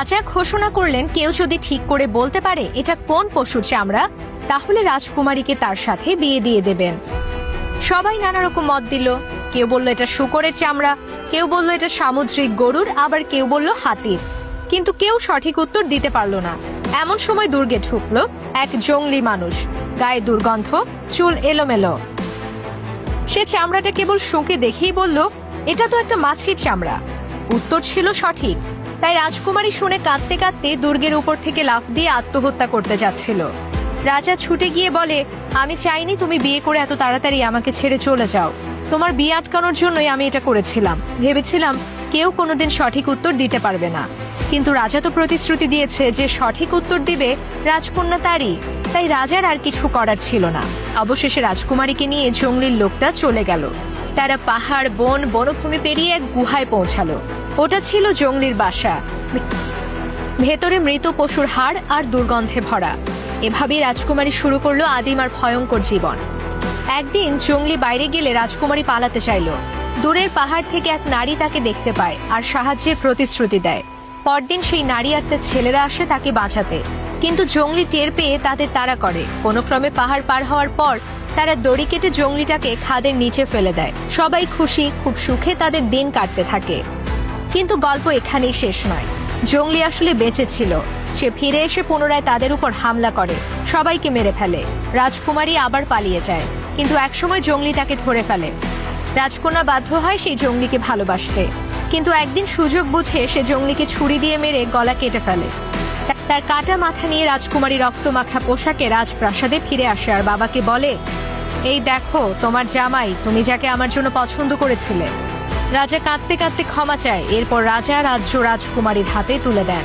রাজা ঘোষণা করলেন কেউ যদি ঠিক করে বলতে পারে এটা কোন পশুর চামড়া তাহলে রাজকুমারীকে তার সাথে বিয়ে দিয়ে দেবেন। সবাই নানা রকম মত দিল। কেউ বলল এটা শূকরের চামড়া, কেউ বলল এটা সামুদ্রিক গরুর, আবার কেউ বলল হাতির। কিন্তু কেউ সঠিক উত্তর দিতে পারল না। এমন সময় দুর্গে ঢুকলো এক জংলি মানুষ, গায়ে দুর্গন্ধ, চুল এলোমেলো। সে চামড়াটা কেবল শুঁকে দেখেই বলল এটা তো একটা মাছির চামড়া। উত্তর ছিল সঠিক। তাই রাজকুমারী শুনে কাঁদতে কাঁদতে দুর্গের উপর থেকে লাফ দিয়ে আত্মহত্যা করতে যাচ্ছিল। রাজা ছুটে গিয়ে বলে, আমি চাইনি তুমি বিয়ে করে এত তাড়াতাড়ি আমাকে ছেড়ে চলে যাও। তোমার বিয়ে আটকানোর জন্যই আমি এটা করেছিলাম। ভেবেছিলাম কেউ কোনোদিন সঠিক উত্তর দিতে পারবে না, কিন্তু রাজা তো প্রতিশ্রুতি দিয়েছে যে সঠিক উত্তর দিবে রাজকন্যা তারই। তাই রাজার আর কিছু করার ছিল না। অবশেষে রাজকুমারীকে নিয়ে জঙ্গলির লোকটা চলে গেল। তারা পাহাড়, বন, বনভূমি পেরিয়ে এক গুহায় পৌঁছালো। ওটা ছিল জঙ্গলির বাসা, ভেতরে মৃত পশুর হাড় আর দুর্গন্ধে ভরা। এভাবেই রাজকুমারী শুরু করলো আদিম আর ভয়ঙ্কর জীবন। একদিন জঙ্গলি বাইরে গেলে রাজকুমারী পালাতে চাইল। দূরের পাহাড় থেকে এক নারী তাকে দেখতে পায় আর সাহায্যের প্রতিশ্রুতি দেয়। পরদিন সেই নারী আর তার ছেলেরা আসে তাকে বাঁচাতে, কিন্তু জঙ্গলি টের পেয়ে তাদের তাড়া করে। কোনো ক্রমে পাহাড় পার হওয়ার পর তারা দড়ি কেটে জঙ্গলিটাকে খাদের নিচে ফেলে দেয়। সবাই খুশি, খুব সুখে তাদের দিন কাটতে থাকে। কিন্তু গল্প এখানেই শেষ নয়। জঙ্গলি আসলে বেঁচে ছিল। সে ফিরে এসে পুনরায় তাদের উপর হামলা করে, সবাইকে মেরে ফেলে। রাজকুমারী আবার পালিয়ে যায়, কিন্তু একসময় জঙ্গলি তাকে ধরে ফেলে। রাজকন্যা বাধ্য হয় সেই জঙ্গলিকে ভালোবাসতে, কিন্তু একদিন সুযোগ বুঝে সে জঙ্গলিকে ছুরি দিয়ে মেরে গলা কেটে ফেলে। তার কাটা মাথা নিয়ে রাজকুমারী রক্তমাখা পোশাকে রাজপ্রাসাদে ফিরে আসে আর বাবাকে বলে, এই দেখো তোমার জামাই, তুমি যাকে আমার জন্য পছন্দ করেছিলে। রাজা কাঁদতে কাঁদতে ক্ষমা চায়। এরপর রাজা রাজ্য রাজকুমারীর হাতে তুলে দেন।